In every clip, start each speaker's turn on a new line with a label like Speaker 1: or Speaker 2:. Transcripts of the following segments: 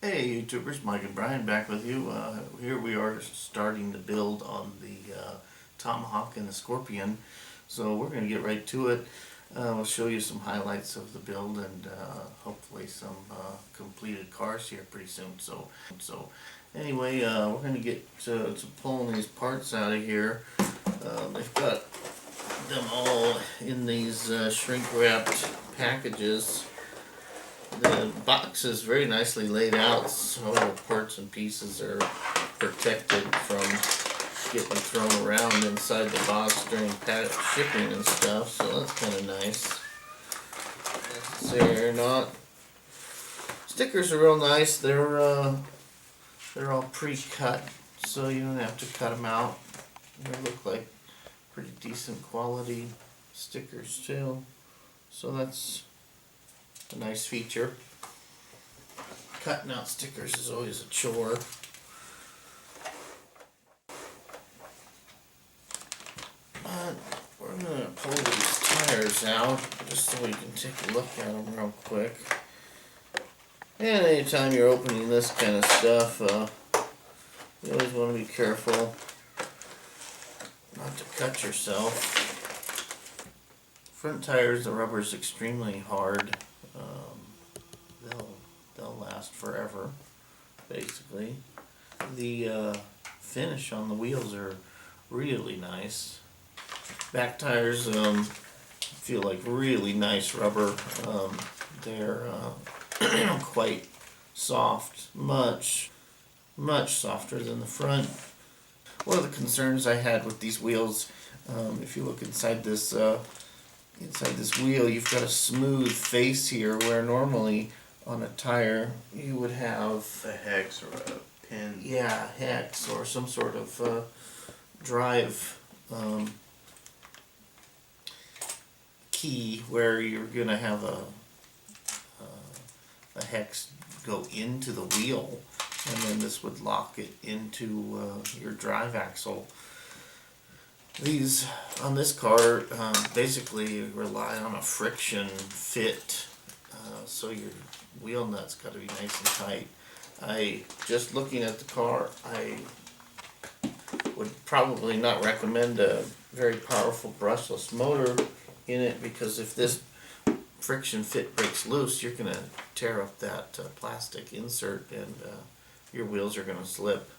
Speaker 1: Hey YouTubers, Mike and Bryan back with you. Here we are starting to build on the Tomahawk and the Scorpion. So we're going to get right to it. We'll show you some highlights of the build and hopefully some completed cars here pretty soon. So anyway, we're going to get to pulling these parts out of here. They've got them all in these shrink wrapped packages. The box is very nicely laid out, so the parts and pieces are protected from getting thrown around inside the box during shipping and stuff, so that's kind of nice. They're not. Stickers are real nice. They're all pre-cut, so you don't have to cut them out. They look like pretty decent quality stickers too, so that's a nice feature. Cutting out stickers is always a chore. But we're going to pull these tires out just so we can take a look at them real quick. And anytime you're opening this kind of stuff, you always want to be careful not to cut yourself. Front tires, the rubber is extremely hard. They'll last forever, basically. The finish on the wheels are really nice. Back tires feel like really nice rubber. They're quite soft, much softer than the front. One of the concerns I had with these wheels, if you look inside this wheel, you've got a smooth face here, where normally on a tire you would have
Speaker 2: a hex or a pin.
Speaker 1: Yeah, hex or some sort of drive key where you're gonna have a hex go into the wheel, and then this would lock it into your drive axle. These on this car basically rely on a friction fit, so your wheel nuts got to be nice and tight. Just looking at the car, I would probably not recommend a very powerful brushless motor in it, because if this friction fit breaks loose, you're going to tear up that plastic insert, and your wheels are going to slip.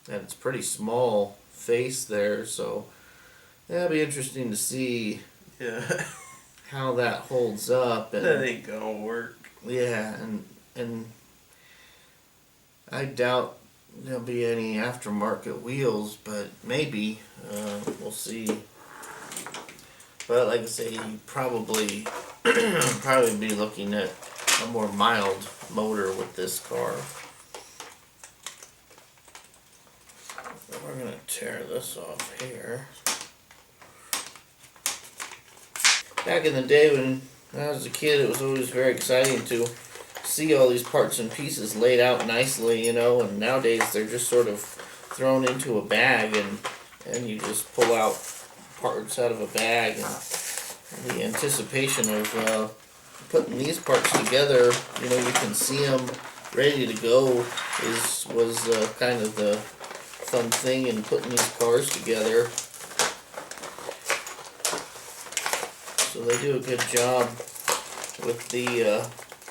Speaker 1: And it's pretty small face there, so that'll be interesting to see how that holds up. And
Speaker 2: that ain't gonna work.
Speaker 1: Yeah, and I doubt there'll be any aftermarket wheels, but maybe. We'll see. But like I say, you probably be looking at a more mild motor with this car. We're gonna tear this off here. Back in the day when I was a kid, it was always very exciting to see all these parts and pieces laid out nicely, and nowadays they're just sort of thrown into a bag, and you just pull out parts out of a bag, and the anticipation of putting these parts together, you can see them ready to go, was kind of the fun thing in putting these cars together. So they do a good job with the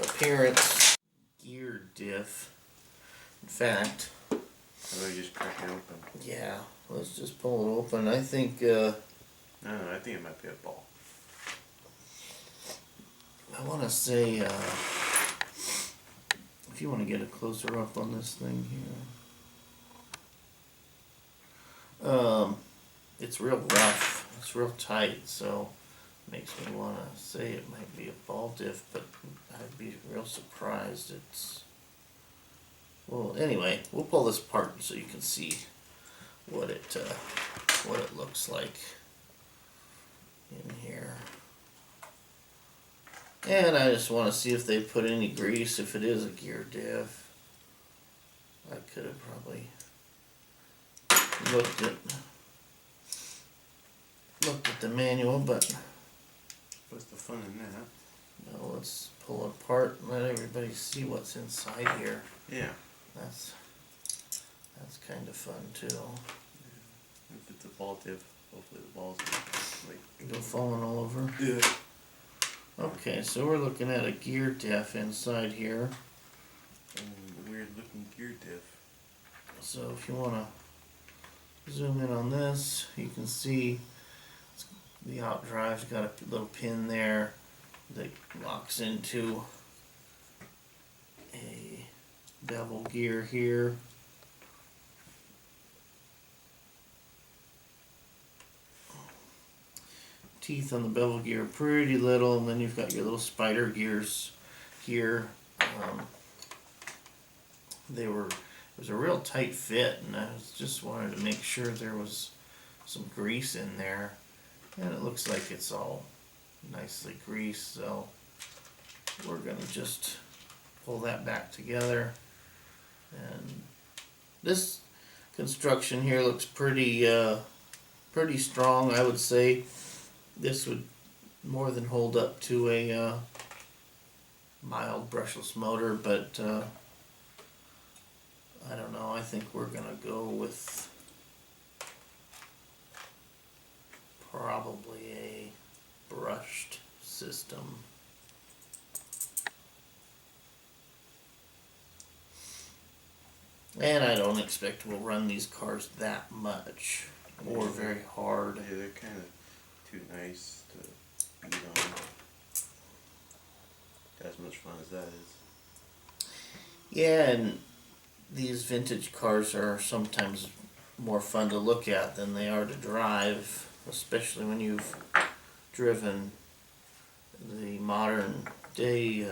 Speaker 1: appearance. Gear diff. In fact,
Speaker 2: how about you just crack it open?
Speaker 1: Yeah, let's just pull it open. I think
Speaker 2: no, I think it might be a ball.
Speaker 1: I want to say, if you want to get a closer up on this thing here, it's real rough, it's real tight, so makes me want to say it might be a ball diff, but I'd be real surprised. Well, anyway, we'll pull this apart so you can see what it looks like in here. And I just want to see if they put any grease, if it is a gear diff. I could have probably looked at the manual, but
Speaker 2: what's the fun in that?
Speaker 1: Now let's pull it apart and let everybody see what's inside here.
Speaker 2: Yeah.
Speaker 1: That's kind of fun too.
Speaker 2: If it's a ball tip, hopefully the ball's like
Speaker 1: Go falling all over.
Speaker 2: yeah.
Speaker 1: Okay, so we're looking at a gear diff inside here.
Speaker 2: Weird looking gear diff.
Speaker 1: So if you want to zoom in on this, you can see the out drive's got a little pin there that locks into a bevel gear here. Teeth on the bevel gear are pretty little, and then you've got your little spider gears here. It was a real tight fit, and I just wanted to make sure there was some grease in there, and it looks like it's all nicely greased, so we're gonna just pull that back together. And this construction here looks pretty strong. I would say this would more than hold up to a mild brushless motor, but I don't know, I think we're gonna go with probably a brushed system. And I don't expect we'll run these cars that much or very hard.
Speaker 2: Yeah, they're kind of too nice to beat on. As much fun as that is.
Speaker 1: Yeah, and these vintage cars are sometimes more fun to look at than they are to drive, especially when you've driven the modern day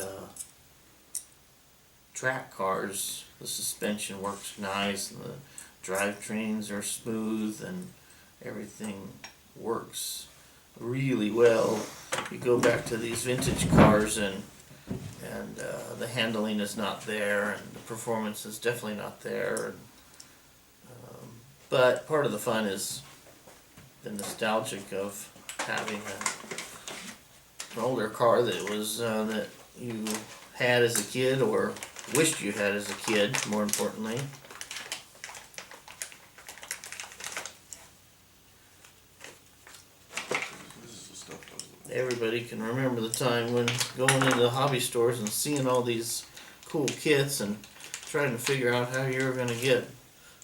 Speaker 1: track cars. The suspension works nice and the drivetrains are smooth and everything works really well. You go back to these vintage cars and the handling is not there and the performance is definitely not there. But part of the fun is the nostalgic of having an older car that was that you had as a kid or wished you had as a kid, more importantly. Everybody can remember the time when going into the hobby stores and seeing all these cool kits and trying to figure out how you were going to get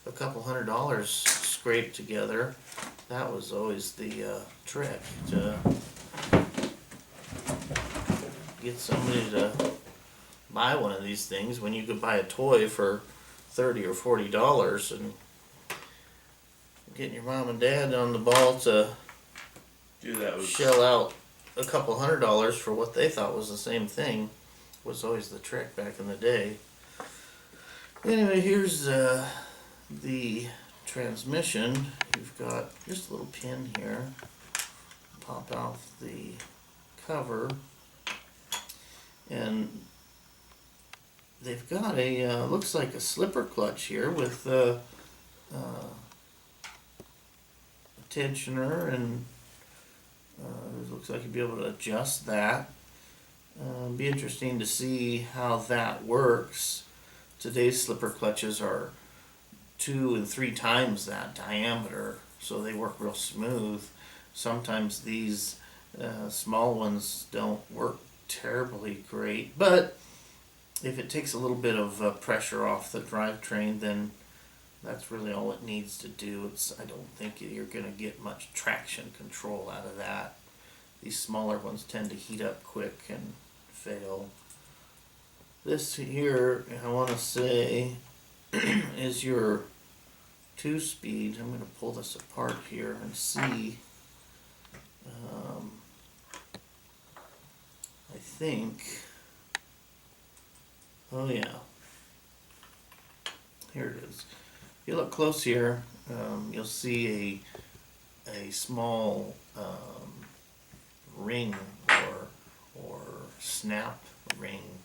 Speaker 1: a couple $100 scraped together. That was always the trick, to get somebody to buy one of these things when you could buy a toy for $30 or $40, and getting your mom and dad on the ball to shell out a couple $100 for what they thought was the same thing was always the trick back in the day. Anyway, here's the transmission. You've got just a little pin here. Pop off the cover, and they've got a looks like a slipper clutch here with a tensioner, and it looks like you'll be able to adjust that. Be interesting to see how that works. Today's slipper clutches are 2 and 3 times that diameter, so they work real smooth. Sometimes these small ones don't work terribly great, but if it takes a little bit of pressure off the drivetrain, then that's really all it needs to do. I don't think you're going to get much traction control out of that. These smaller ones tend to heat up quick and fail. This here, I want to say, is your 2-speed. I'm going to pull this apart here and see. I think, oh yeah, here it is. If you look close here, you'll see a small ring or snap ring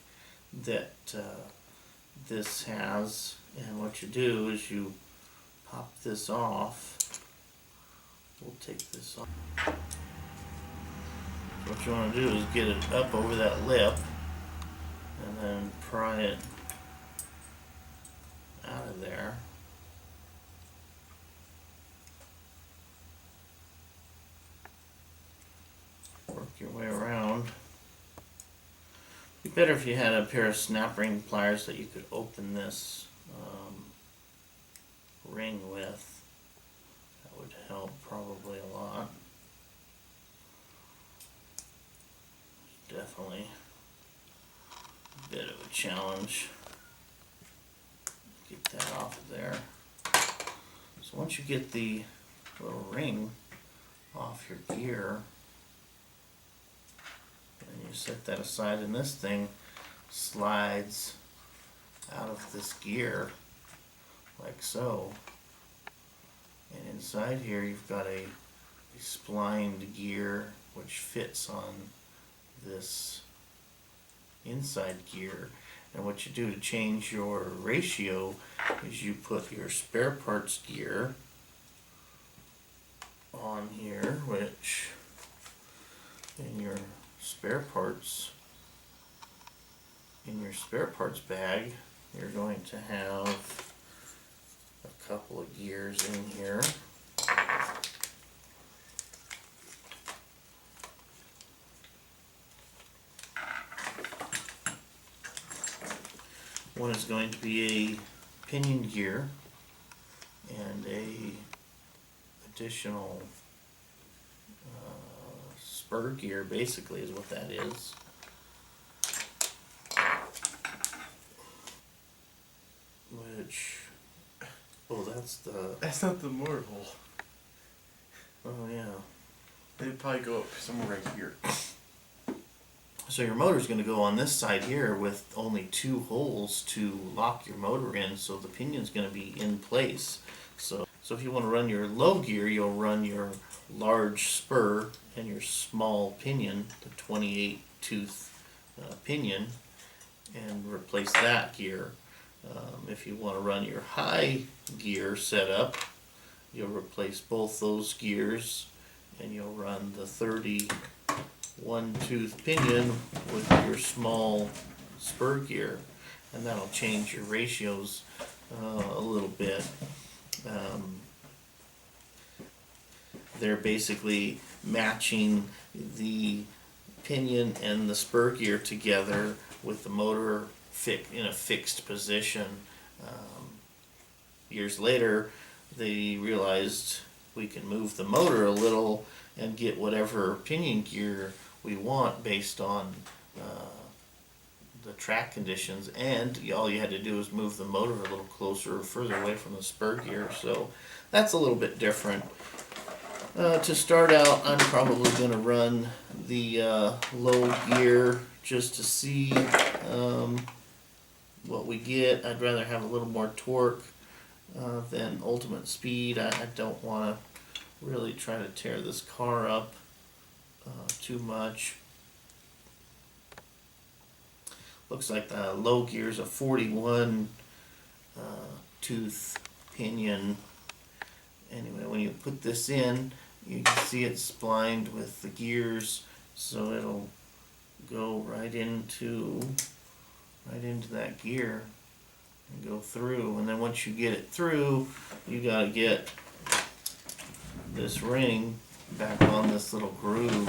Speaker 1: that this has, and what you do is you pop this off. We'll take this off. what you want to do is get it up over that lip and then pry it out of there. Work your way around. Be better if you had a pair of snap ring pliers that you could open this ring with. That would help probably a lot. Definitely a bit of a challenge. Get that off of there. So once you get the little ring off your gear, and you set that aside, and this thing slides out of this gear like so. And inside here you've got a splined gear which fits on this inside gear. And what you do to change your ratio is you put your spare parts gear on here, which in your spare parts bag you're going to have a couple of gears in here. One is going to be a pinion gear and a additional spur gear, basically, is what that is. Which, oh,
Speaker 2: That's not the motor hole.
Speaker 1: Oh yeah.
Speaker 2: They'd probably go up somewhere right here.
Speaker 1: So your motor's going to go on this side here with only 2 holes to lock your motor in, so the pinion's going to be in place. So if you want to run your low gear, you'll run your large spur and your small pinion, the 28 tooth pinion, and replace that gear. If you want to run your high gear setup, you'll replace both those gears and you'll run the 31 tooth pinion with your small spur gear, and that'll change your ratios a little bit. They're basically matching the pinion and the spur gear together with the motor in a fixed position. Years later, they realized we can move the motor a little and get whatever pinion gear we want based on the track conditions, and all you had to do was move the motor a little closer or further away from the spur gear. So that's a little bit different. To start out, I'm probably going to run the low gear just to see what we get. I'd rather have a little more torque than ultimate speed. I don't want to really try to tear this car up too much. Looks like the low gear is a 41 tooth pinion. Anyway, when you put this in, you can see it's splined with the gears, so it'll go right into that gear and go through. And then once you get it through, you gotta get this ring back on this little groove.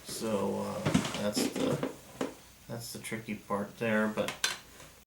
Speaker 1: So that's the tricky part there, but